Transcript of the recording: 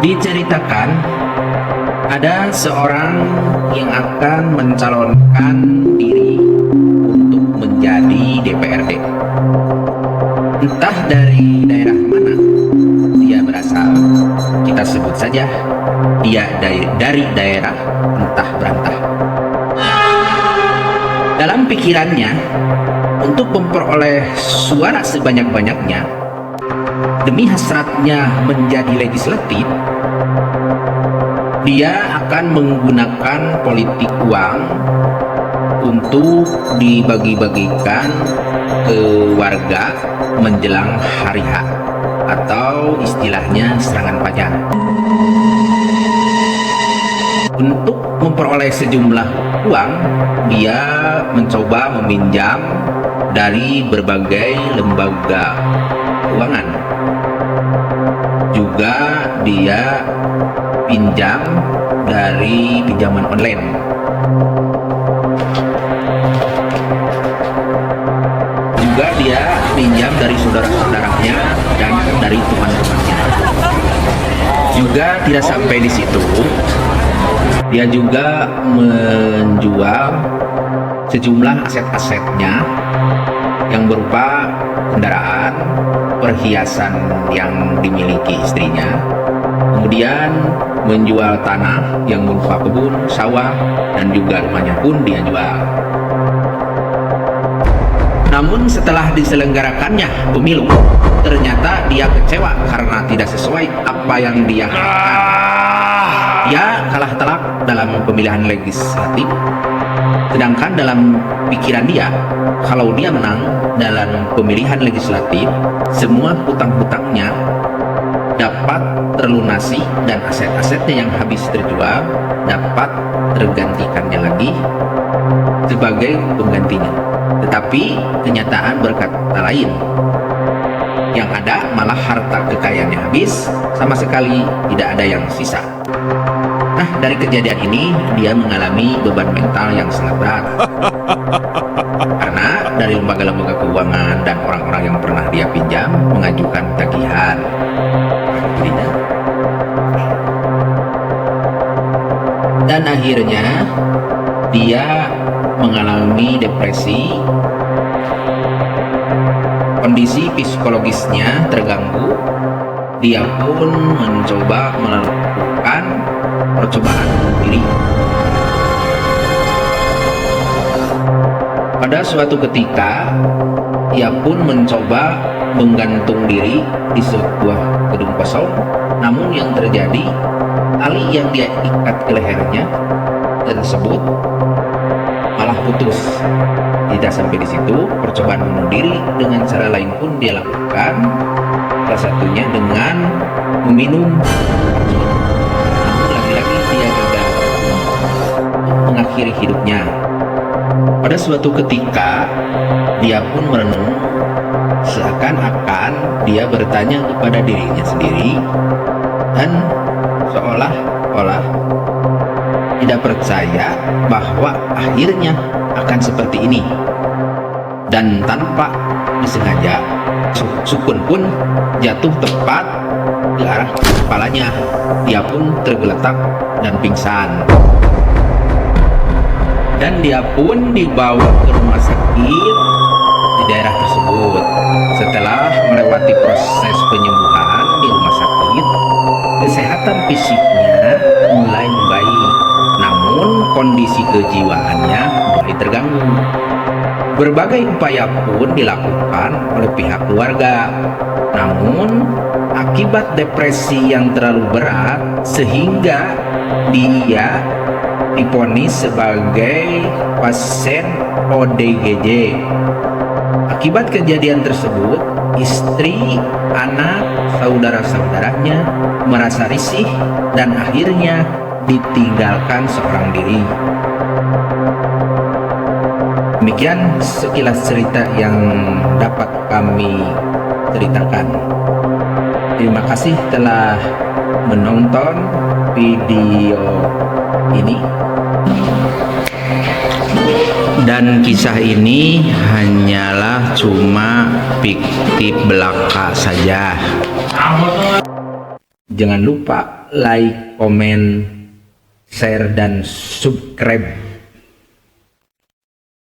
Diceritakan ada seorang yang akan mencalonkan diri untuk menjadi DPRD. Entah dari daerah mana dia berasal, kita sebut saja dia dari daerah entah berantah. Dalam pikirannya, untuk memperoleh suara sebanyak-banyaknya demi hasratnya menjadi legislatif, dia akan menggunakan politik uang untuk dibagi-bagikan ke warga menjelang hari H, atau istilahnya serangan fajar. Untuk memperoleh sejumlah uang, dia mencoba meminjam dari berbagai lembaga keuangan. Juga dia pinjam dari pinjaman online. Juga dia pinjam dari saudara-saudaranya dan dari teman-temannya. Juga tidak sampai di situ, dia juga menjual sejumlah aset-asetnya yang berupa kendaraan, perhiasan yang dimiliki istrinya, kemudian menjual tanah yang berupa kebun, sawah, dan juga rumahnya pun dia jual. Namun setelah diselenggarakannya pemilu, ternyata dia kecewa karena tidak sesuai apa yang dia harapkan. Dia kalah telak dalam pemilihan legislatif, sedangkan dalam pikiran dia, kalau dia menang dalam pemilihan legislatif, semua hutang-hutangnya dapat terlunasi dan aset-asetnya yang habis terjual dapat tergantikannya lagi sebagai penggantinya. Tetapi kenyataan berkata lain. Yang ada malah harta kekayaannya habis, sama sekali tidak ada yang sisa. Nah, dari kejadian ini dia mengalami beban mental yang sangat berat. Karena dari lembaga-lembaga keuangan dan orang-orang yang pernah dia pinjam mengajukan tagihan. Dan akhirnya dia mengalami depresi, kondisi psikologisnya terganggu. Dia pun mencoba melakukan percobaan bunuh diri. Pada suatu ketika, ia pun mencoba menggantung diri di sebuah gedung kosong. Namun yang terjadi, tali yang dia ikat ke lehernya tersebut malah putus. Tidak sampai di situ, percobaan bunuh diri dengan cara lain pun dia lakukan. Salah satunya dengan meminum racun. Namun lagi-lagi dia gagal mengakhiri hidupnya. Pada suatu ketika, dia pun merenung, seakan-akan dia bertanya kepada dirinya sendiri dan seolah-olah tidak percaya bahwa akhirnya akan seperti ini. Dan tanpa disengaja, sukun pun jatuh tepat ke arah kepalanya. Dia pun tergeletak dan pingsan. Dan dia pun dibawa ke rumah sakit di daerah tersebut. Setelah melewati proses penyembuhan di rumah sakit, kesehatan fisiknya mulai membaik. Namun kondisi kejiwaannya mulai terganggu. Berbagai upaya pun dilakukan oleh pihak keluarga. Namun akibat depresi yang terlalu berat sehingga dia divonis sebagai pasien ODGJ. Akibat kejadian tersebut, istri, anak, saudara-saudaranya merasa risih dan akhirnya ditinggalkan seorang diri. Demikian sekilas cerita yang dapat kami ceritakan. Terima kasih telah menonton video ini. Dan kisah ini hanyalah cuma fiktif belaka saja. Jangan lupa like, komen, share, dan subscribe